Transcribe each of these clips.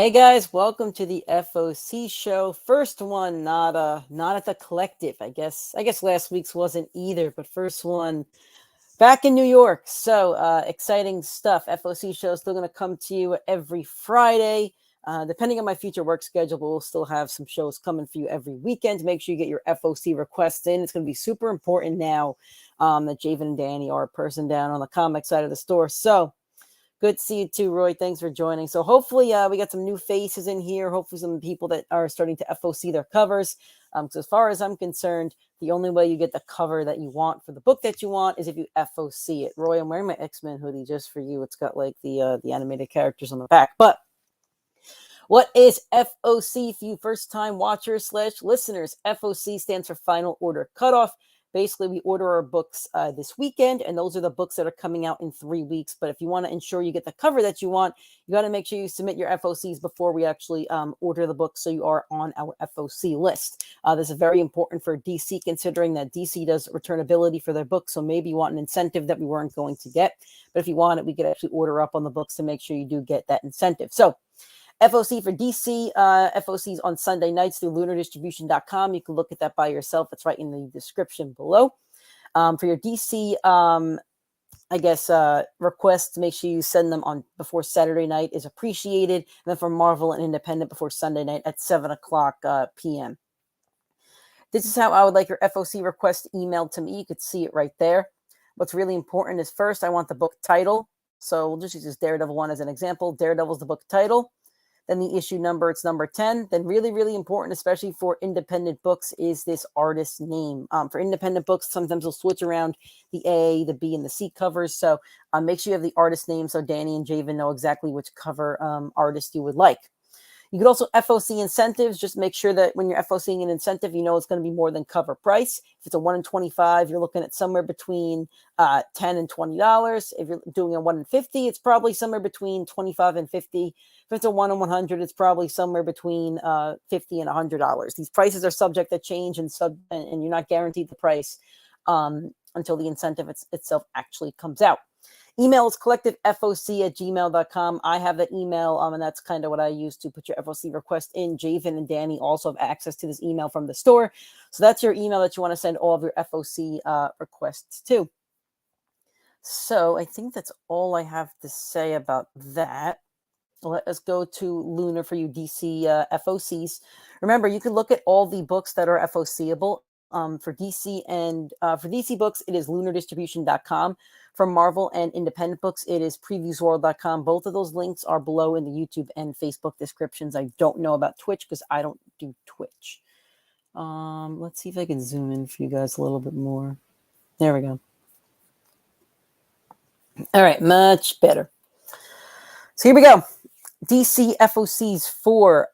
Hey guys, welcome to the FOC show. First one, not at the collective. I guess last week's wasn't either, but first one back in New York. So exciting stuff. FOC show is still going to come to you every Friday. Depending on my future work schedule, but we'll still have some shows coming for you every weekend. Make sure you get your FOC requests in. It's going to be super important now that Javen and Danny are a person down on the comic side of the store. So good to see you too, Roy. Thanks for joining. So hopefully we got some new faces in here. Hopefully some people that are starting to FOC their covers. So as far as I'm concerned, the only way you get the cover that you want for the book that you want is if you FOC it. Roy, I'm wearing my X-Men hoodie just for you. It's got like the animated characters on the back. But what is FOC for you first-time watchers / listeners? FOC stands for Final Order Cutoff. Basically, we order our books this weekend, and those are the books that are coming out in 3 weeks. But if you want to ensure you get the cover that you want, you got to make sure you submit your FOCs before we actually order the books, so you are on our FOC list. This is very important for DC, considering that DC does returnability for their books, so maybe you want an incentive that we weren't going to get. But if you want it, we could actually order up on the books to make sure you do get that incentive. So FOC for DC, FOCs on Sunday nights through lunardistribution.com. You can look at that by yourself. It's right in the description below. For your DC, requests, make sure you send them on before Saturday night is appreciated. And then for Marvel and Independent, before Sunday night at 7 o'clock p.m. This is how I would like your FOC request emailed to me. You could see it right there. What's really important is, first, I want the book title. So we'll just use this Daredevil one as an example. Daredevil's the book title. Then the issue number, it's number 10. Then really, really important, especially for independent books, is this artist's name. For independent books, sometimes they'll switch around the A, the B, and the C covers. So make sure you have the artist name so Danny and Javen know exactly which cover artist you would like. You could also FOC incentives. Just make sure that when you're FOCing an incentive, you know it's going to be more than cover price. If it's a 1 in 25, you're looking at somewhere between $10 and $20. If you're doing a 1 in 50, it's probably somewhere between 25 and 50. If it's a 1 in 100, it's probably somewhere between $50 and $100. These prices are subject to change, and you're not guaranteed the price until the incentive itself actually comes out. Email is collectivefoc@gmail.com. I have that email, and that's kind of what I use to put your FOC request in. Javen and Danny also have access to this email from the store. So that's your email that you want to send all of your FOC requests to. So I think that's all I have to say about that. Let us go to Lunar for you DC FOCs. Remember, you can look at all the books that are FOCable. For DC and for DC books, it is lunardistribution.com. For Marvel and independent books, it is previewsworld.com. Both of those links are below in the YouTube and Facebook descriptions. I don't know about Twitch because I don't do Twitch. Let's see if I can zoom in for you guys a little bit more. There we go. All right, much better. So here we go. DC FOCs for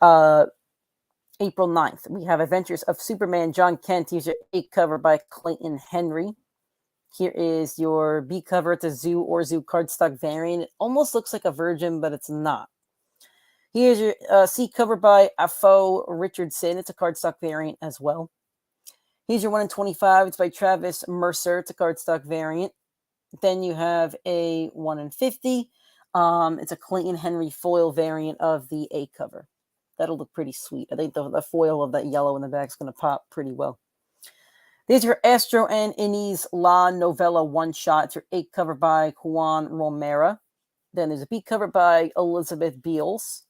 April 9th. We have Adventures of Superman, John Kent. Here's your A cover by Clayton Henry. Here is your B cover. It's a Zoo or Zoo cardstock variant. It almost looks like a Virgin, but it's not. Here's your C cover by Afo Richardson. It's a cardstock variant as well. Here's your 1 in 25. It's by Travis Mercer. It's a cardstock variant. Then you have a 1 in 50. It's a Clayton Henry foil variant of the A cover. That'll look pretty sweet. I think the foil of that yellow in the back is going to pop pretty well. There's your Astro and Inez La Novella one-shot. It's your A cover by Juan Romero. Then there's a B cover by Elizabeth Beals.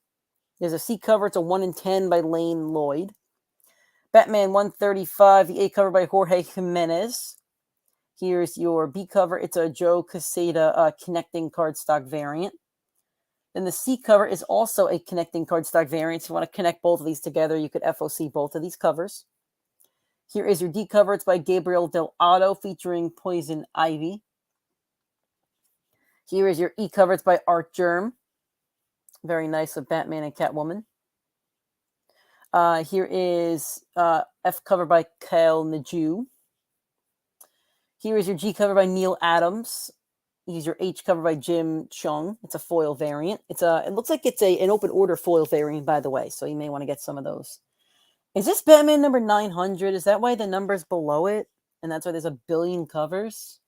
There's a C cover. It's a 1 in 10 by Lane Lloyd. Batman 135, the A cover by Jorge Jimenez. Here's your B cover. It's a Joe Quesada connecting cardstock variant. Then the C cover is also a connecting cardstock variant. If you want to connect both of these together, you could FOC both of these covers. Here is your D cover. It's by Gabriel Del Otto featuring Poison Ivy. Here is your E cover. It's by Art Germ. Very nice with Batman and Catwoman. Here is F cover by Kyle Najou. Here is your G cover by Neil Adams. Here's your H cover by Jim Chung. It's a foil variant. It looks like it's an open order foil variant, by the way, so you may want to get some of those. Is this Batman number 900? Is that why the number's below it? And that's why there's a billion covers?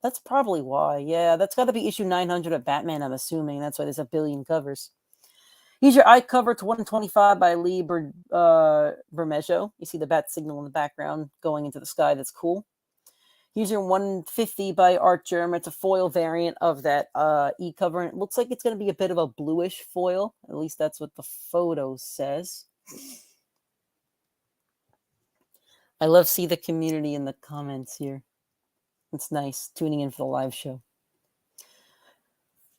That's probably why. Yeah, that's got to be issue 900 of Batman, I'm assuming. That's why there's a billion covers. Here's your eye cover to 125 by Lee Bermejo. You see the bat signal in the background going into the sky. That's cool. Here's your 150 by Art Germ. It's a foil variant of that e-cover. And it looks like it's going to be a bit of a bluish foil. At least that's what the photo says. I love see the community in the comments here. It's nice tuning in for the live show.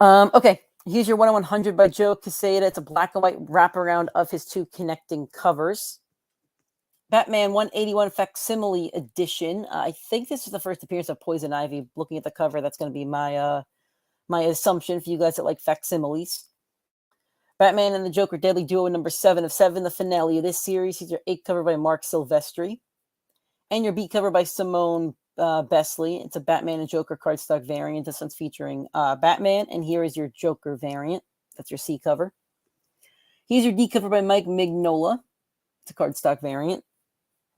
Okay, here's your 1/100 by Joe Quesada. It's a black and white wraparound of his two connecting covers. Batman 181 Facsimile Edition. I think this is the first appearance of Poison Ivy. Looking at the cover, that's going to be my my assumption for you guys that like facsimiles. Batman and the Joker Deadly Duo number 7 of 7, the finale of this series. Here's your 8 cover by Mark Silvestri. And your B cover by Simone Besley. It's a Batman and Joker cardstock variant. This one's featuring Batman. And here is your Joker variant. That's your C cover. Here's your D cover by Mike Mignola. It's a cardstock variant.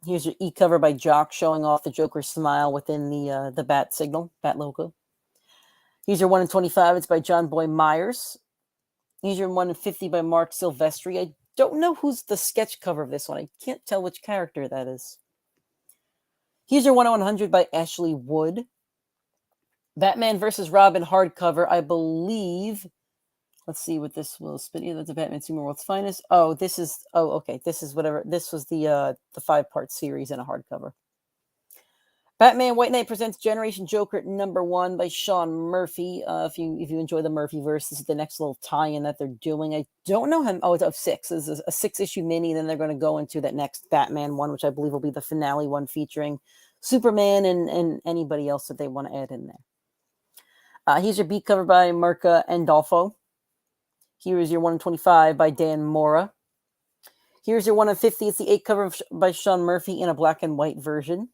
Here's your E cover by Jock, showing off the Joker smile within the bat signal, bat logo. Here's your 1/25. It's by John Boy Myers. Here's your 1/50 by Mark Silvestri. I don't know who's the sketch cover of this one. I can't tell which character that is. Here's your 1/100 by Ashley Wood. Batman versus Robin hardcover, I believe. Let's see what this will spin. Yeah, that's a Batman Super World's Finest. Oh, this is. Oh, okay. This is whatever. This was the 5-part series in a hardcover. Batman White Knight presents Generation Joker number 1 by Sean Murphy. If you enjoy the Murphyverse, this is the next little tie-in that they're doing. I don't know how. Oh, it's of 6. This is a 6-issue mini. Then they're going to go into that next Batman one, which I believe will be the finale one, featuring Superman and anybody else that they want to add in there. Here's your B cover by Mirka Andolfo. Here is your 1/25 by Dan Mora. Here's your 1/50. It's the 8 cover by Sean Murphy in a black and white version.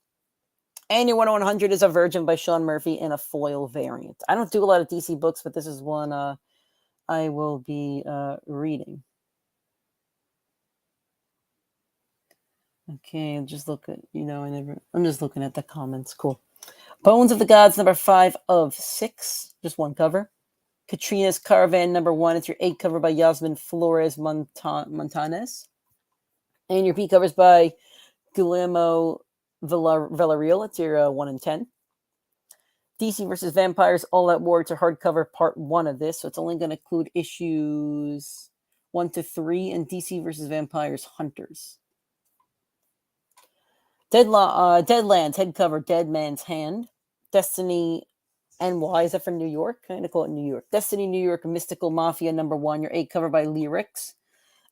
And your 1/100 is a Virgin by Sean Murphy in a foil variant. I don't do a lot of DC books, but this is one I will be reading. Okay, just look at, I'm just looking at the comments. Cool. Bones of the Gods number 5 of 6. Just one cover. Katrina's Caravan number 1. It's your 8 cover by Yasmin Flores Montanes. And your B covers by Guillermo Villarreal. It's your 1/10. DC versus Vampires All Out War. It's a hardcover part 1 of this. So it's only going to include issues 1 to 3 and DC versus Vampires Hunters. Deadlands head cover Dead Man's Hand. Destiny NY, is that for New York? I'm going to call it New York. Destiny New York Mystical Mafia number 1. Your 8 cover by Lyrics.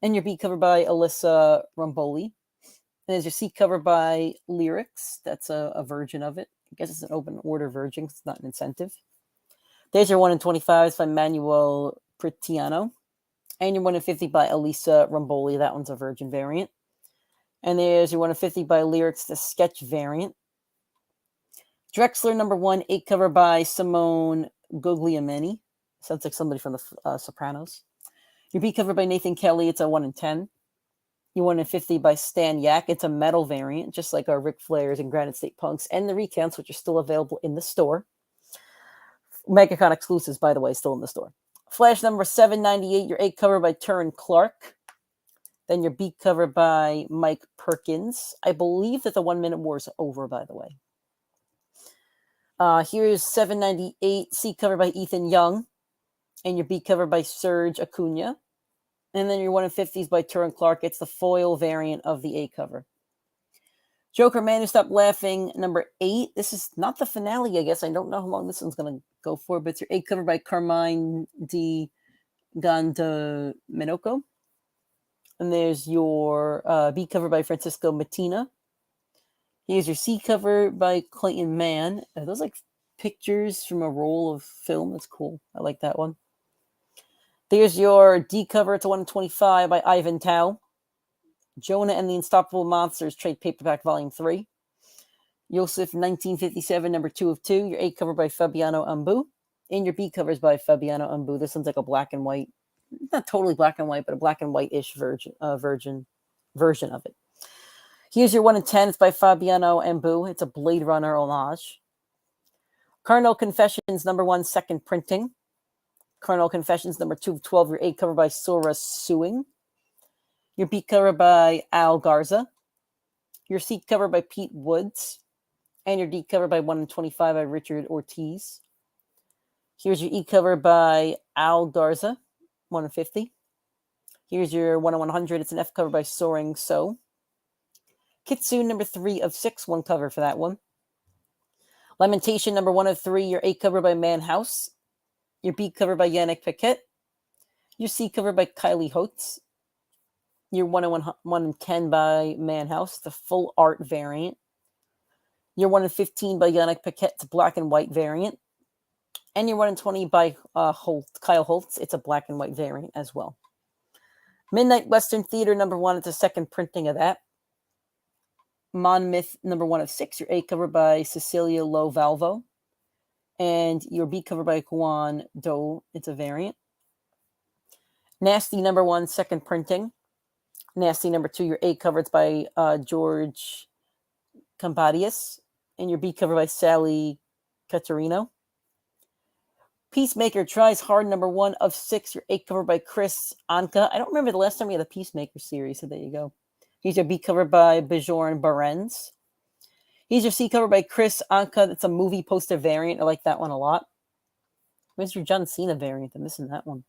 And your B cover by Alyssa Romboli. And there's your C cover by Lyrics. That's a version of it. I guess it's an open order version. It's not an incentive. There's your 1/25. It's by Manuel Pritiano. And your 1/50 by Alyssa Romboli. That one's a virgin variant. And there's your 1/50 by Lyrics, the sketch variant. Drexler number 1, 8 cover by Simone Guglielmini. Sounds like somebody from the Sopranos. Your B cover by Nathan Kelly. It's a 1/10. Your 1/50 by Stan Yak. It's a metal variant, just like our Ric Flairs and Granite State Punks, and the recounts, which are still available in the store. MegaCon exclusives, by the way, still in the store. Flash number 798. Your 8 cover by Turin Clark. Then your B cover by Mike Perkins. I believe that the 1 Minute War is over, by the way. Here's 798, C cover by Ethan Young. And your B cover by Serge Acuna. And then your 1/50s by Turin Clark. It's the foil variant of the A cover. Joker Man Who Stopped Laughing, number 8. This is not the finale, I guess. I don't know how long this one's going to go for, but it's your A cover by Carmine Di Gandaminoco. And there's your B cover by Francisco Mattina. Here's your C cover by Clayton Mann. Are those like pictures from a roll of film? That's cool. I like that one. There's your D cover. It's a 1/25 by Ivan Tao. Jonah and the Unstoppable Monsters trade paperback volume 3. Yosef 1957 number 2 of 2. Your A cover by Fabiano Ambu. And your B covers by Fabiano Ambu. This one's like a black and white, not totally black and white, but a black and white-ish version of it. Here's your 1/10. It's by Fabiano Ambu. It's a Blade Runner homage. Carnal Confessions number 1, second printing. Carnal Confessions number 2 of 12, your A cover by Sora Suing. Your B cover by Al Garza. Your C cover by Pete Woods. And your D cover by 1 in 25 by Richard Ortiz. Here's your E cover by Al Garza, 1 in 50. Here's your 1 in 100. It's an F cover by Soaring So. Kitsune number 3 of 6, 1 cover for that one. Lamentation number 1 of 3, your A cover by Man House. Your B cover by Yannick Paquette. Your C cover by Kylie Holtz. Your 1 in 10 by Man House, the full art variant. Your 1 in 15 by Yannick Paquette's black and white variant. And your 1 in 20 by Kyle Holtz. It's a black and white variant as well. Midnight Western Theater number 1. It's a second printing of that. Monmouth number 1 of 6. Your A cover by Cecilia Lo Valvo. And your B cover by Juan Do. It's a variant. Nasty number 1, second printing. Nasty number 2, your A cover. It's by George Campadius. And your B cover by Sally Catarino. Peacemaker Tries Hard number 1 of 6. Your A cover by Chris Anka. I don't remember the last time we had a Peacemaker series, so there you go. Here's your B cover by Bjorn Barends. Here's your C cover by Chris Anka. It's a movie poster variant. I like that one a lot. Where's your John Cena variant? I'm missing that one.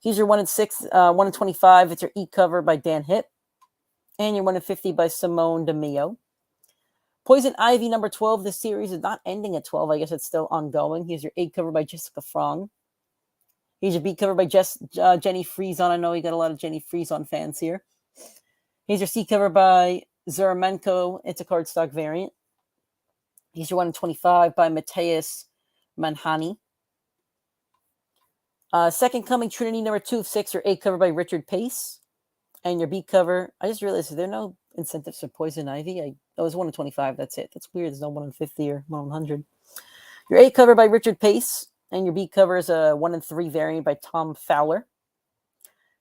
Here's your 1 in 6, 1 in 25. It's your E cover by Dan Hitt. And your 1 in 50 by Simone DeMio. Poison Ivy number 12. This series is not ending at 12. I guess it's still ongoing. Here's your A cover by Jessica Frong. Here's your B cover by Jenny Frieson. I know you got a lot of Jenny Frieson fans here. Here's your C cover by Zeramenko. It's a cardstock variant. Here's your 1 in 25 by Mateus Manhani. Second Coming Trinity number 2 of 6. Your A cover by Richard Pace. And your B cover, I just realized there are no incentives for Poison Ivy. It was 1 in 25. That's it. That's weird. There's no 1 in 50 or 1 in 100. Your A cover by Richard Pace. And your B cover is a 1 in 3 variant by Tom Fowler.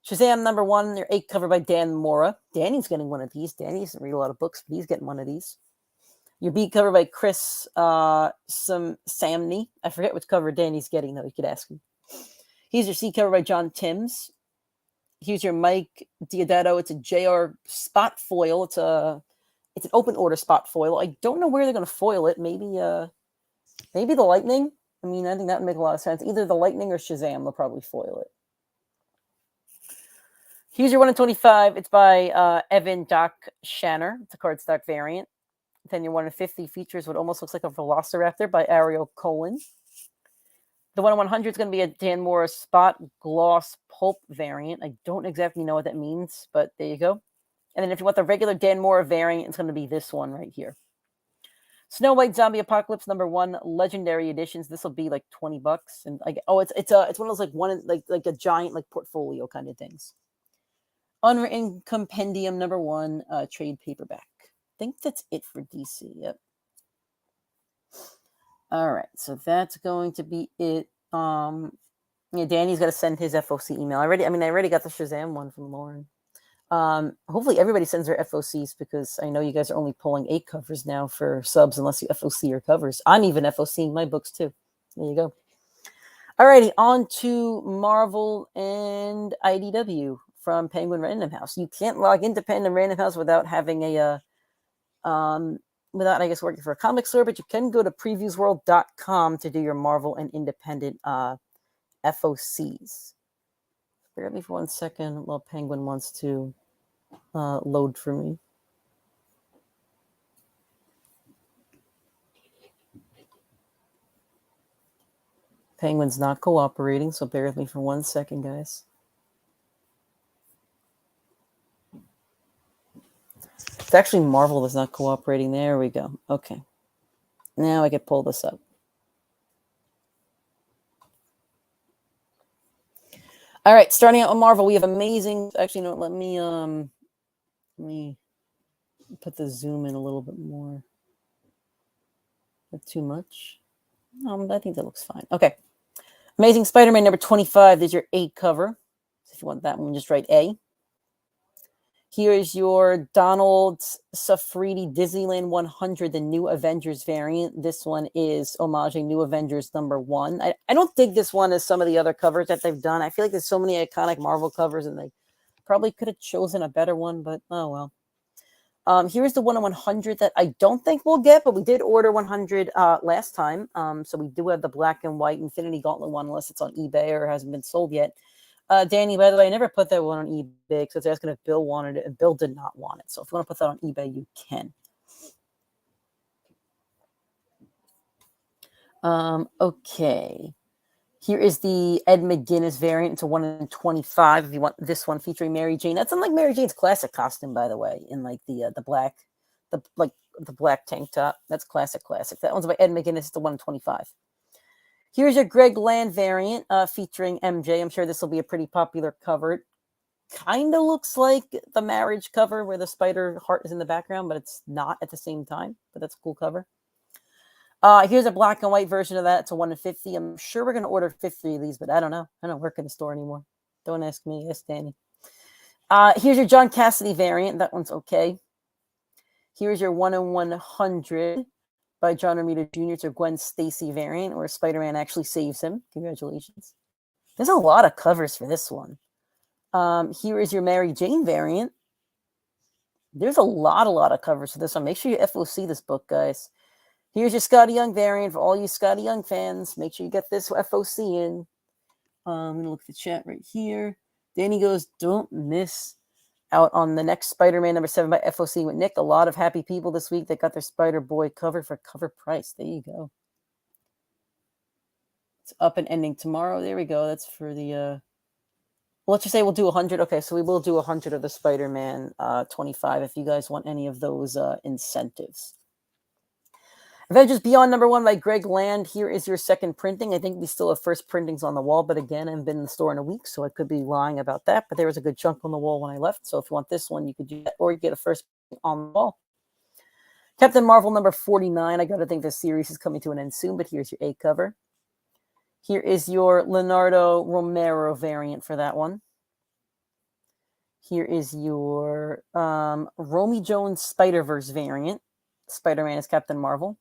Shazam number 1, your A cover by Dan Mora. Danny's getting one of these. Danny doesn't read a lot of books, but he's getting one of these. Your B cover by Chris Samney. I forget which cover Danny's getting, though. You could ask him. Here's your C cover by John Timms. Here's your Mike Diodato. It's a JR spot foil. It's an open order spot foil. I don't know where they're going to foil it. Maybe the Lightning. I mean, I think that would make a lot of sense. Either the Lightning or Shazam will probably foil it. Here's your 1 in 25. It's by Evan Doc Shanner. It's a cardstock variant. Then your 1 in 50 features what almost looks like a Velociraptor by Ariel Cohen. The 1 in 100 is going to be a Dan Mora spot gloss pulp variant. I don't exactly know what that means, but there you go. And then if you want the regular Dan Mora variant, it's going to be this one right here. Snow White Zombie Apocalypse number 1 legendary editions. This will be like $20, and it's one of those like a giant like portfolio kind of things. Unwritten Compendium number 1 trade paperback. I think that's it for DC. Yep. All right, so that's going to be it. Danny's got to send his FOC email. I already got the Shazam one from Lauren. Hopefully everybody sends their FOCs because I know you guys are only pulling 8 covers now for subs unless you FOC your covers. I'm even FOCing my books too. There you go. Alrighty, on to Marvel and IDW from Penguin Random House. You can't log into Penguin Random House without having without, I guess, working for a comic store, but you can go to previewsworld.com to do your Marvel and independent FOCs. Bear with me for 1 second while Penguin wants to load for me. Penguin's not cooperating, so bear with me for 1 second, guys. It's actually Marvel that's not cooperating. There we go. Okay. Now I can pull this up. All right, starting out with Marvel, we have amazing. Actually, no, let me put the zoom in a little bit more. Not too much. I think that looks fine. Okay. Amazing Spider-Man number 25. There's your A cover. So if you want that one, just write A. Here is your Donald Safridi Disneyland 100, the New Avengers variant. This one is homaging New Avengers #1. I don't dig this one as some of the other covers that they've done. I feel like there's so many iconic Marvel covers, and they probably could have chosen a better one, but oh well. Here's the 1/100 that I don't think we'll get, but we did order 100 last time. So we do have the black and white Infinity Gauntlet one, unless it's on eBay or hasn't been sold yet. Danny, by the way, I never put that one on eBay because I was asking if Bill wanted it, and Bill did not want it. So if you want to put that on eBay, you can. Okay. Here is the Ed McGuinness variant. It's a 1/25. If you want this one featuring Mary Jane, that's unlike Mary Jane's classic costume, by the way, in like the black, the black tank top. That's classic. That one's by Ed McGuinness. It's the 1/25. Here's your Greg Land variant featuring MJ. I'm sure this will be a pretty popular cover. It kind of looks like the marriage cover where the spider heart is in the background, but it's not at the same time. But that's a cool cover. Here's a black and white version of that. It's a 1/50. I'm sure we're going to order 50 of these, but I don't know. I don't work in the store anymore. Don't ask me. Ask Danny. Here's your John Cassidy variant. That one's okay. Here's your 1/100 by John Romita Jr. It's a Gwen Stacy variant where Spider-Man actually saves him. Congratulations. There's a lot of covers for this one. Here is your Mary Jane variant. There's a lot of covers for this one. Make sure you FOC this book, guys. Here's your Scotty Young variant for all you Scotty Young fans. Make sure you get this FOC in. I'm going to look at the chat right here. Danny goes, don't miss out on the next Spider-Man #7 by FOC with Nick. A lot of happy people this week that got their Spider-Boy cover for cover price. There you go. It's up and ending tomorrow. There we go. That's for the... well, let's just say we'll do 100. Okay, so we will do 100 of the Spider-Man 25 if you guys want any of those incentives. Avengers Beyond #1 by Greg Land. Here is your second printing. I think we still have first printings on the wall, but again, I haven't been in the store in a week, so I could be lying about that. But there was a good chunk on the wall when I left, so if you want this one, you could do that, or you get a first on the wall. Captain Marvel #49. I got to think this series is coming to an end soon, but here's your A cover. Here is your Leonardo Romero variant for that one. Here is your Romy Jones Spider-Verse variant. Spider-Man is Captain Marvel.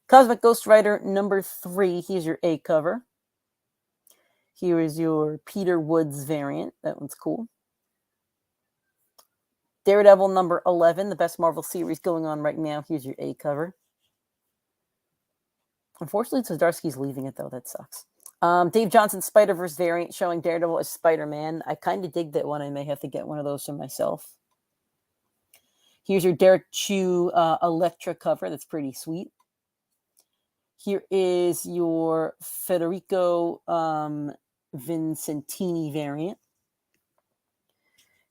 Cosmic Ghost Rider #3. Here's your A cover. Here is your Peter Woods variant. That one's cool. Daredevil #11, the best Marvel series going on right now. Here's your A cover. Unfortunately, Zdarsky's leaving it, though. That sucks. Dave Johnson Spider-Verse variant showing Daredevil as Spider-Man. I kind of dig that one. I may have to get one of those for myself. Here's your Derek Chew Elektra cover. That's pretty sweet. Here is your Federico Vincentini variant.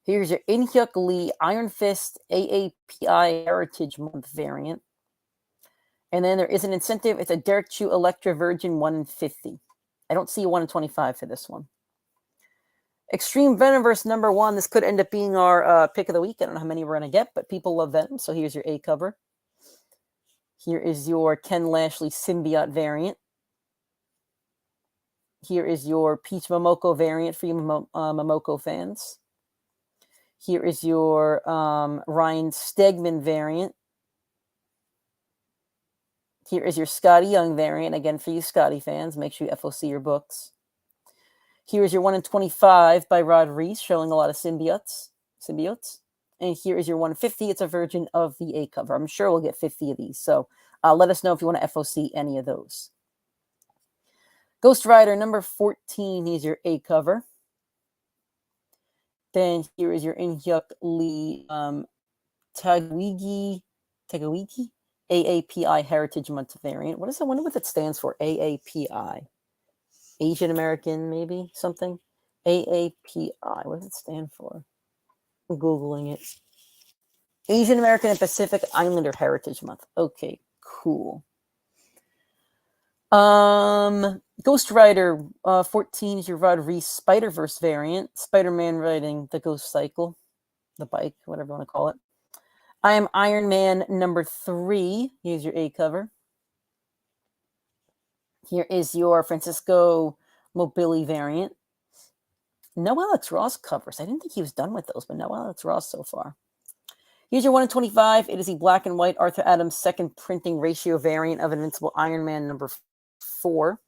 Here's your In-Hyuk Lee Iron Fist AAPI Heritage Month variant. And then there is an incentive. It's a Derek Chew Elektra Virgin 150. I don't see a 1/25 for this one. Extreme Venomverse #1. This could end up being our pick of the week. I don't know how many we're going to get, but people love Venom. So here's your A cover. Here is your Ken Lashley Symbiote variant. Here is your Peach Momoko variant for you Momoko fans. Here is your Ryan Stegman variant. Here is your Scotty Young variant, again for you Scotty fans. Make sure you FOC your books. Here is your 1/25 by Rod Reese, showing a lot of symbiotes. And here is your 150. It's a version of the A cover. I'm sure we'll get 50 of these. So let us know if you want to FOC any of those. Ghost Rider #14. Here's your A cover. Then here is your In-Hyuk Lee Tagawiki AAPI Heritage Month variant. What is that? I wonder what it stands for. AAPI. Asian American, maybe something. AAPI. What does it stand for? I'm Googling it. Asian American and Pacific Islander Heritage Month. Okay, cool. Ghost Rider 14 is your Rod Reese Spider-Verse variant. Spider-Man riding the Ghost Cycle, the bike, whatever you want to call it. I am Iron Man #3. Here's your A cover. Here is your Francisco Mobili variant. No Alex Ross covers. I didn't think he was done with those, but no Alex Ross so far. Here's your 1 in 25. It is a black and white Arthur Adams second printing ratio variant of Invincible Iron Man number 4.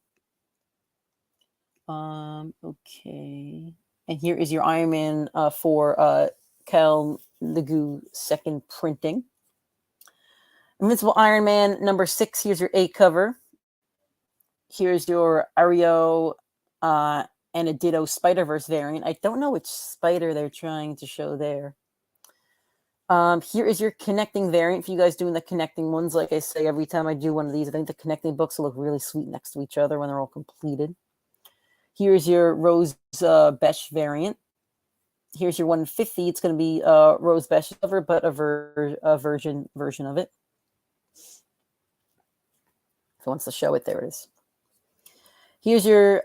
Okay. And here is your Iron Man 4 Cal Nagu second printing. Invincible Iron Man number 6. Here's your A cover. Here's your Ario and a Ditto Spider-Verse variant. I don't know which spider they're trying to show there. Here is your connecting variant for you guys doing the connecting ones. Like I say, every time I do one of these, I think the connecting books will look really sweet next to each other when they're all completed. Here's your Rose Besh variant. Here's your 150. It's going to be Rose Besh cover, but a version of it. If it wants to show it, there it is. Here's your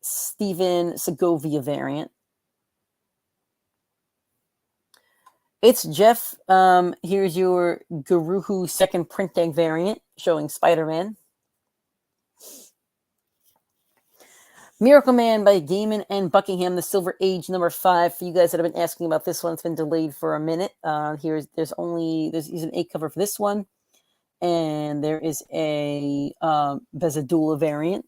Steven Segovia variant. It's Jeff. Here's your Guruhu second printing variant showing Spider-Man. Miracle Man by Gaiman and Buckingham, the Silver Age number 5. For you guys that have been asking about this one, it's been delayed for a minute. There's an 8 cover for this one, and there is a Bezadula variant.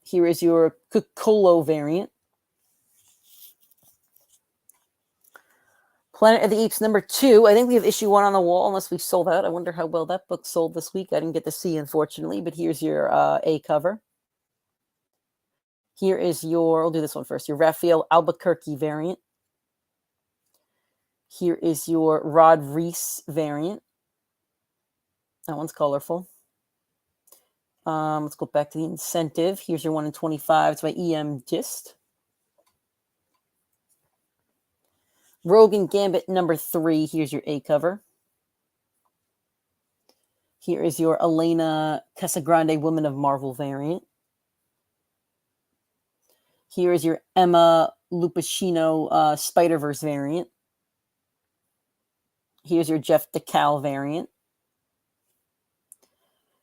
Here is your Kukolo variant. Planet of the Apes number 2. I think we have issue 1 on the wall, unless we sold out. I wonder how well that book sold this week. I didn't get to see, unfortunately, but here's your A cover. Here is your, we'll do this one first, your Raphael Albuquerque variant. Here is your Rod Reese variant. That one's colorful. Let's go back to the incentive. Here's your 1 in 25. It's by E.M. Gist. Rogan Gambit number 3. Here's your A cover. Here is your Elena Casagrande Woman of Marvel variant. Here is your Emma Lupacino Spider-Verse variant. Here's your Jeff DeCal variant.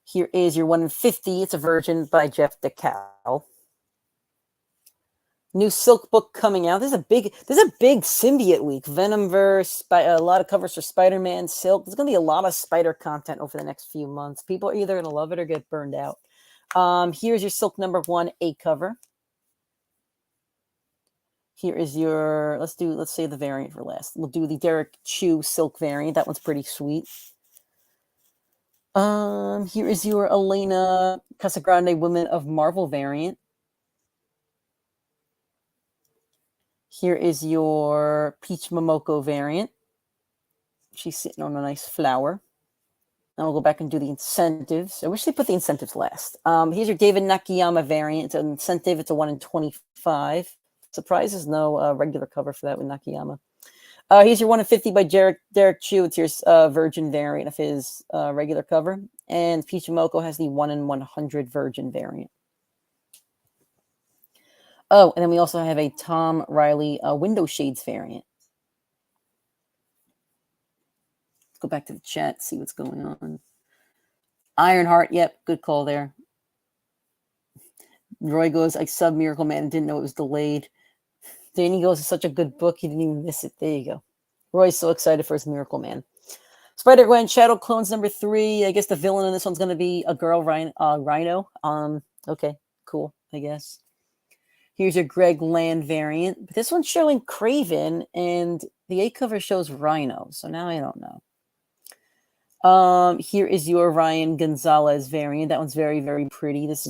Here is your 1 in 50. It's a Virgin by Jeff DeCal. New Silk book coming out. There's a big symbiote week. Venomverse, a lot of covers for Spider-Man, Silk. There's going to be a lot of spider content over the next few months. People are either going to love it or get burned out. Here's your Silk number 1 A cover. Here is your, let's say the variant for last. We'll do the Derek Chew Silk variant. That one's pretty sweet. Here is your Elena Casagrande Women of Marvel variant. Here is your Peach Momoko variant. She's sitting on a nice flower. And we'll go back and do the incentives. I wish they put the incentives last. Here's your David Nakayama variant. It's an incentive. It's a 1 in 25. Surprises, no regular cover for that with Nakayama. Here's your 1 in 50 by Derek Chew. It's your Virgin variant of his regular cover. And Peach Momoko has the 1 in 100 Virgin variant. Oh, and then we also have a Tom Riley Window Shades variant. Let's go back to the chat, see what's going on. Ironheart, yep, good call there. Roy goes, I sub Miracle Man and didn't know it was delayed. Danny goes, it's such a good book, he didn't even miss it. There you go. Roy's so excited for his Miracle Man. Spider-Gwen Shadow Clones number 3. I guess the villain in this one's going to be a girl Rhino. Okay, cool, I guess. Here's your Greg Land variant. But this one's showing Craven, and the A cover shows Rhino. So now I don't know. Here is your Ryan Gonzalez variant. That one's very, very pretty. That's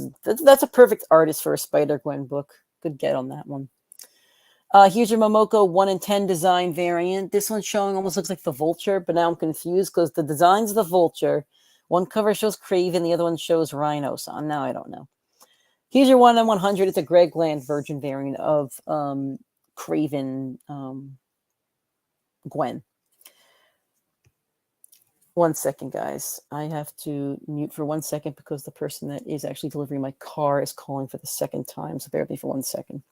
a perfect artist for a Spider-Gwen book. Good get on that one. Here's your Momoko 1 in 10 design variant. This one's showing almost looks like the Vulture, but now I'm confused because the design's the Vulture. One cover shows Craven, the other one shows Rhino. So now I don't know. Here's your 1 in 100. It's a Greg Land Virgin variant of Craven Gwen. 1 second, guys. I have to mute for 1 second because the person that is actually delivering my car is calling for the second time. So bear with me for 1 second.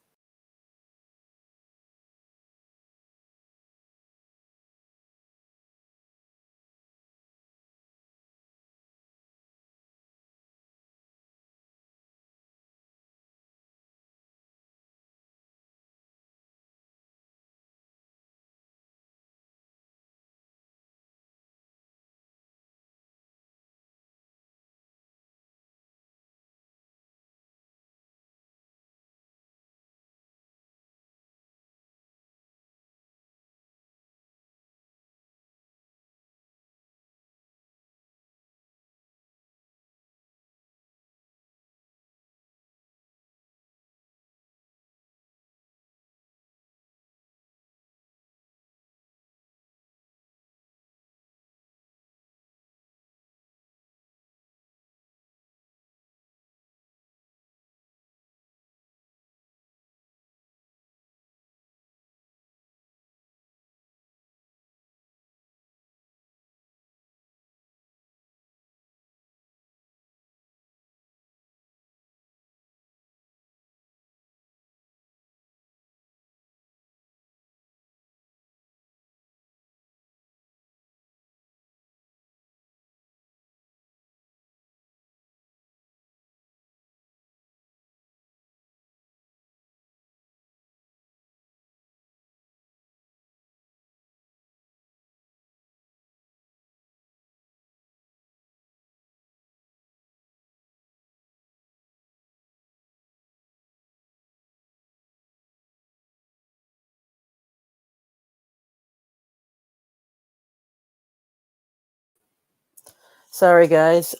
Sorry, guys.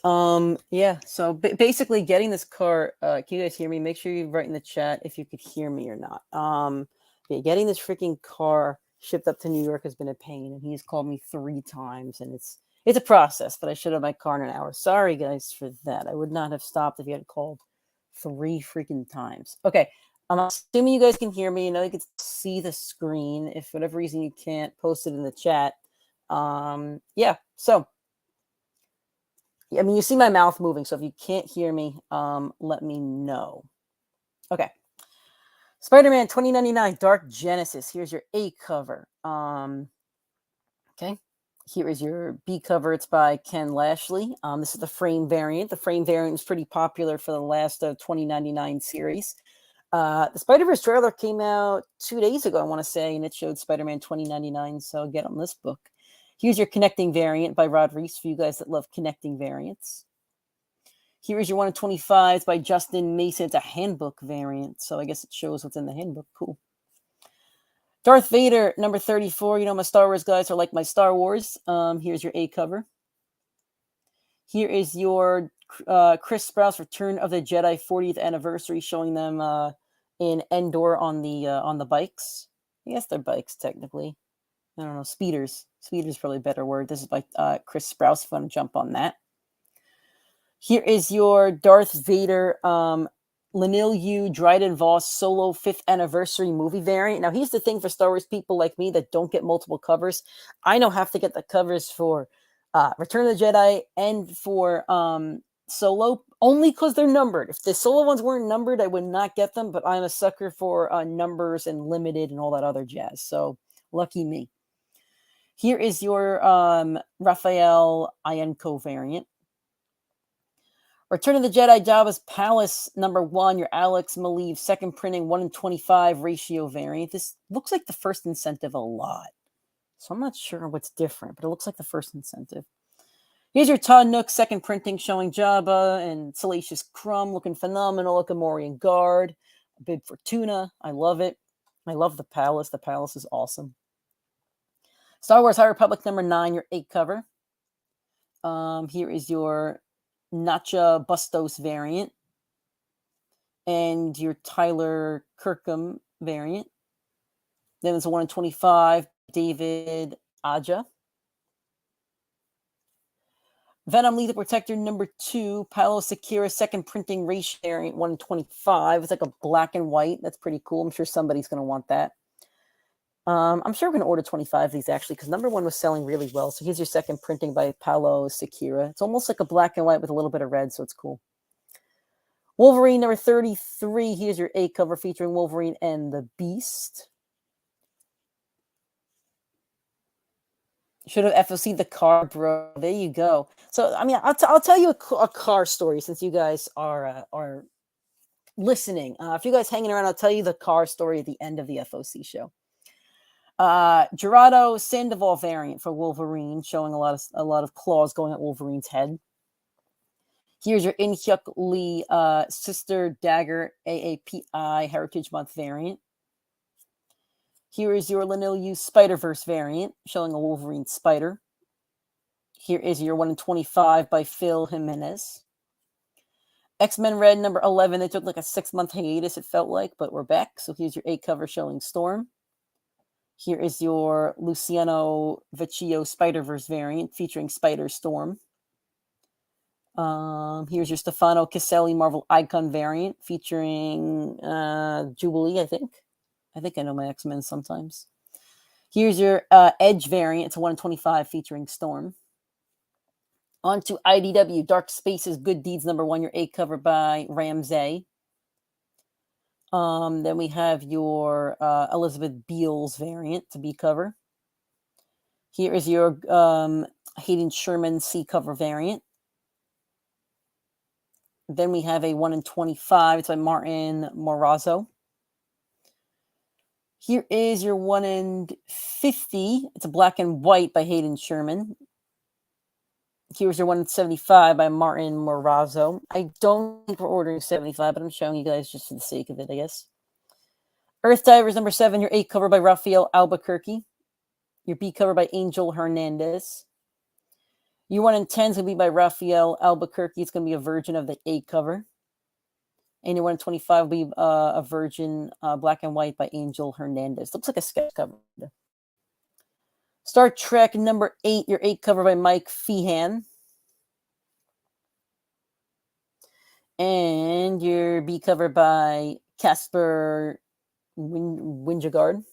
Yeah. So basically, getting this car. Can you guys hear me? Make sure you write in the chat if you could hear me or not. Yeah, getting this freaking car shipped up to New York has been a pain, and he's called me 3 times, and it's a process. But I should have my car in an hour. Sorry, guys, for that. I would not have stopped if you had called 3 freaking times. Okay. I'm assuming you guys can hear me. You know, you can see the screen. If for whatever reason you can't, post it in the chat. Yeah. So. I mean, you see my mouth moving, so if you can't hear me, let me know. Okay. Spider-Man 2099 Dark Genesis. Here's your A cover. Okay. Here is your B cover. It's by Ken Lashley. This is the frame variant. The frame variant is pretty popular for the last 2099 series. The Spider-Verse trailer came out 2 days ago, I want to say, and it showed Spider-Man 2099, so get on this book. Here's your connecting variant by Rod Reese for you guys that love connecting variants. Here is your 1 in 25 by Justin Mason. It's a handbook variant, so I guess it shows what's in the handbook. Cool. Darth Vader, number 34. You know, my Star Wars guys are like my Star Wars. Here's your A cover. Here is your Chris Sprouse Return of the Jedi 40th anniversary, showing them in Endor on the bikes. I guess they're bikes, technically. I don't know, speeders. Speeders is probably a better word. This is by Chris Sprouse, if you want to jump on that. Here is your Darth Vader Lanil Yu Dryden Voss solo 5th anniversary movie variant. Now, here's the thing for Star Wars people like me that don't get multiple covers. I don't have to get the covers for Return of the Jedi and for Solo, only because they're numbered. If the Solo ones weren't numbered, I would not get them, but I'm a sucker for numbers and limited and all that other jazz. So, lucky me. Here is your Raphael Ienco variant. Return of the Jedi Jabba's Palace number 1, your Alex Maleev second printing 1 in 25 ratio variant. This looks like the first incentive a lot. So I'm not sure what's different, but it looks like the first incentive. Here's your Todd Nook second printing showing Jabba and Salacious Crumb looking phenomenal. Look at Morian Guard, Bib Fortuna. I love it. I love the Palace. The Palace is awesome. Star Wars High Republic number 9, your 8 cover. Here is your Nacha Bustos variant and your Tyler Kirkham variant. Then there's a 1 in 25, David Aja. Venom Lethal Protector number 2, Paolo Sakira second printing race variant 1 in 25. It's like a black and white. That's pretty cool. I'm sure somebody's going to want that. I'm sure we're going to order 25 of these actually because number 1 was selling really well. So here's your second printing by Paolo Sakira. It's almost like a black and white with a little bit of red, so it's cool. Wolverine number 33. Here's your A cover featuring Wolverine and the Beast. Should have FOC'd the car, bro. There you go. So, I mean, I'll tell you a car story since you guys are listening. If you guys hanging around, I'll tell you the car story at the end of the FOC show. Gerardo Sandoval variant for Wolverine, showing a lot of claws going at Wolverine's head. Here's your In-Hyuk Lee Sister Dagger AAPI Heritage Month variant. Here is your Lanil Yu Spider-Verse variant, showing a Wolverine spider. Here is your 1 in 25 by Phil Jimenez. X-Men Red number 11. They took like a 6-month hiatus, it felt like, but we're back. So here's your A cover showing Storm. Here is your Luciano Vecchio Spider-Verse variant featuring Spider-Storm. Here's your Stefano Caselli Marvel Icon variant featuring Jubilee, I think. I think I know my X-Men sometimes. Here's your Edge variant. It's a 1 in 25 featuring Storm. On to IDW Dark Spaces Good Deeds number 1, your A cover by Ramsey. Then we have your Elizabeth Beals variant to B cover. Here is your Hayden Sherman C cover variant. Then we have a 1 in 25. It's by Martin Morazzo. Here is your 1 in 50. It's a black and white by Hayden Sherman. Here's your 1 in 75 by Martin Morazzo. I don't think we're ordering 75, but I'm showing you guys just for the sake of it, I guess. Earth Divers number 7, your A cover by Rafael Albuquerque. Your B cover by Angel Hernandez. Your 1 in 10 is going to be by Raphael Albuquerque. It's going to be a version of the A cover. And your 1 in 25 will be a version black and white by Angel Hernandez. Looks like a sketch cover. Star Trek number 8, your 8 cover by Mike Feehan. And your B cover by Casper Winjegard.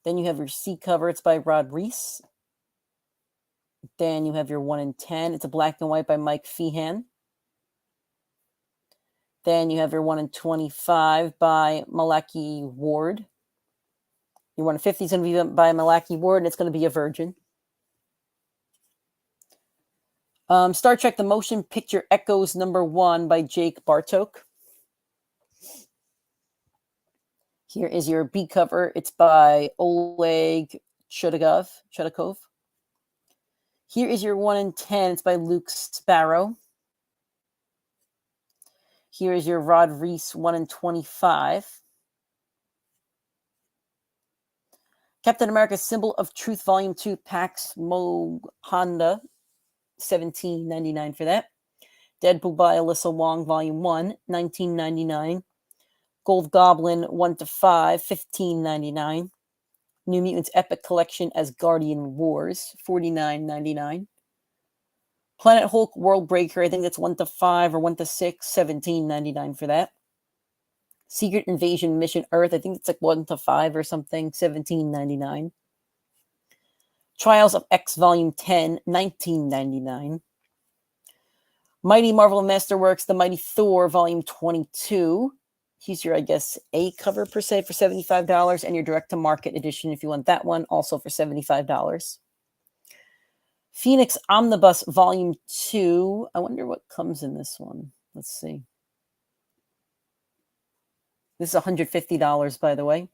Then you have your C cover. It's by Rod Reese. Then you have your 1 in 10. It's a black and white by Mike Feehan. Then you have your 1 in 25 by Malachi Ward. Your 1 in 50 is going to be by Malachi Ward, and it's going to be a virgin. Star Trek The Motion Picture Echoes number 1 by Jake Bartok. Here is your B cover. It's by Oleg Chudakov. Here is your 1 in 10. It's by Luke Sparrow. Here is your Rod Reese 1 in 25. Captain America Symbol of Truth Volume 2 Pax Mo Honda, $17.99 for that. Deadpool by Alyssa Wong Volume 1, $19.99. Gold Goblin 1 to 5, $15.99. New Mutants Epic Collection as Guardian Wars, $49.99. Planet Hulk World Breaker, I think that's 1 to 5 or 1 to 6, $17.99 for that. Secret Invasion Mission Earth, I think it's like 1 to 5 or something, $17.99. Trials of X Volume 10, $19.99. Mighty Marvel Masterworks, The Mighty Thor Volume 22. Here's your, I guess, A cover per se for $75, and your direct-to-market edition if you want that one, also for $75. Phoenix Omnibus Volume 2. I wonder what comes in this one. Let's see. This is $150, by the way.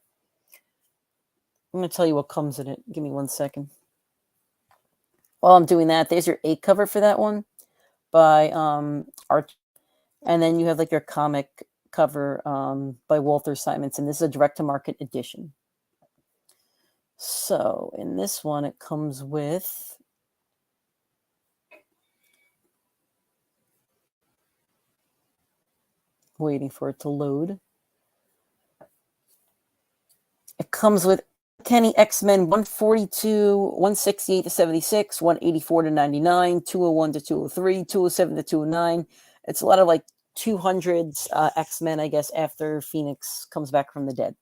I'm going to tell you what comes in it. Give me 1 second. While I'm doing that, there's your A cover for that one by Art. And then you have like your comic cover by Walter Simonson. This is a direct-to-market edition. So in this one, it comes with... Waiting for it to load. It comes with Kenny X-Men 142, 168 to 76, 184 to 99, 201 to 203, 207 to 209. It's a lot of like 200s X-Men, I guess, after Phoenix comes back from the dead.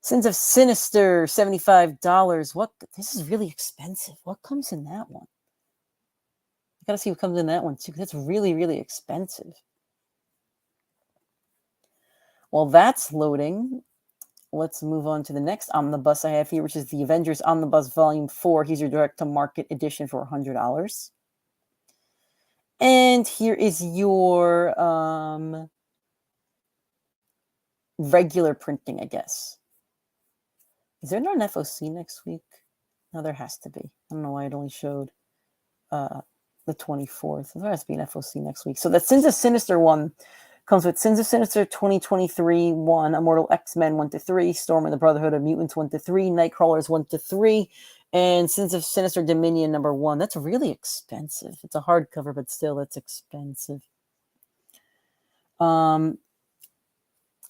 Sins of Sinister, $75. What? This is really expensive. What comes in that one? I gotta see what comes in that one too, because that's really, really expensive. Well, that's loading. Let's move on to the next omnibus I have here, which is the Avengers Omnibus Volume 4. Here's your direct-to-market edition for $100. And here is your regular printing, I guess. Is there not an FOC next week? No, there has to be. I don't know why it only showed the 24th. There has to be an FOC next week. So that Sins of Sinister one comes with Sins of Sinister 2023 1, Immortal X-Men 1 to 3, Storm and the Brotherhood of Mutants 1 to 3, Nightcrawlers 1 to 3, and Sins of Sinister Dominion number 1. That's really expensive. It's a hardcover, but still, it's expensive.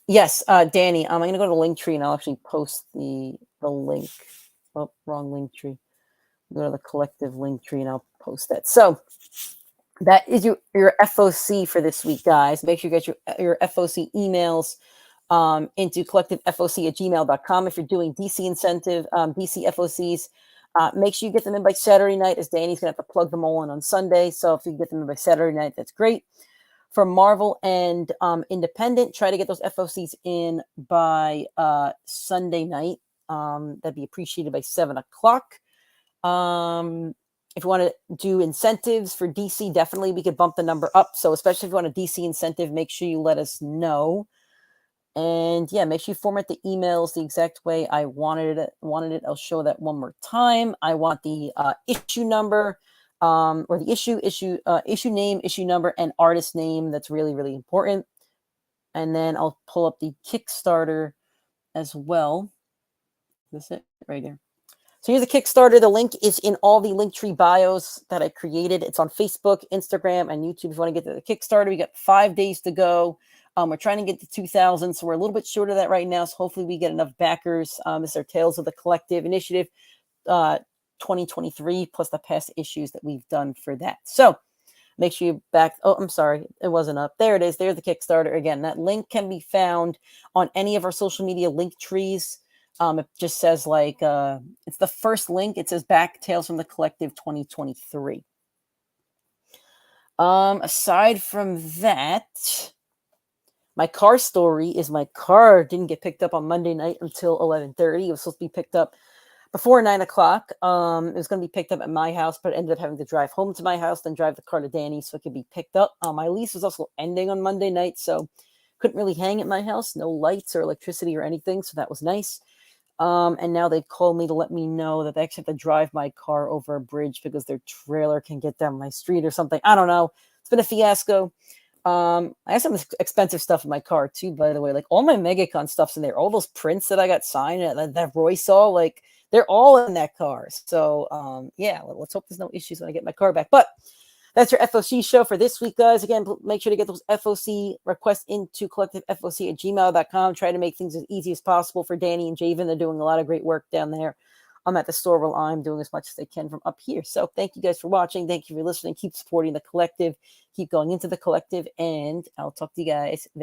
Yes, Danny, I'm going to go to Linktree and I'll actually post the link. Oh, wrong Linktree. Go to the collective Linktree and I'll post that. So that is your FOC for this week, guys. Make sure you get your FOC emails into collectivefoc@gmail.com. If you're doing DC incentive, DC FOCs, make sure you get them in by Saturday night, as Danny's going to have to plug them all in on Sunday. So if you get them in by Saturday night, that's great. For Marvel and Independent, try to get those FOCs in by Sunday night. That'd be appreciated by 7 o'clock. If you want to do incentives for DC, definitely we could bump the number up. So especially if you want a DC incentive, make sure you let us know. And yeah, make sure you format the emails the exact way I wanted it. I'll show that one more time. I want the issue number, or the issue name, issue number, and artist name. That's really, really important. And then I'll pull up the Kickstarter as well. Is this it right here? So here's a Kickstarter. The link is in all the Linktree bios that I created. It's on Facebook, Instagram, and YouTube. If you want to get to the Kickstarter, we got 5 days to go. We're trying to get to 2,000, so we're a little bit short of that right now. So hopefully we get enough backers. This is our Tales of the Collective Initiative 2023, plus the past issues that we've done for that. So make sure you back. Oh, I'm sorry. It wasn't up. There it is. There's the Kickstarter. Again, that link can be found on any of our social media link trees. It just says like, it's the first link. It says back Tales from the Collective 2023. Aside from that, my car story is my car didn't get picked up on Monday night until 11:30. It was supposed to be picked up before 9 o'clock. It was going to be picked up at my house, but I ended up having to drive home to my house, then drive the car to Danny so it could be picked up. My lease was also ending on Monday night, so couldn't really hang at my house. No lights or electricity or anything, so that was nice. And now they called me to let me know that they actually have to drive my car over a bridge because their trailer can get down my street or something. I don't know. It's been a fiasco. I have some expensive stuff in my car too, by the way. Like all my MegaCon stuff's in there. All those prints that I got signed that Roy saw, like they're all in that car. So yeah, let's hope there's no issues when I get my car back. But that's your FOC show for this week, guys. Again, make sure to get those FOC requests into collectivefoc@gmail.com. Try to make things as easy as possible for Danny and Javen. They're doing a lot of great work down there. I'm at the store while I'm doing as much as I can from up here. So thank you guys for watching. Thank you for listening. Keep supporting the collective. Keep going into the collective. And I'll talk to you guys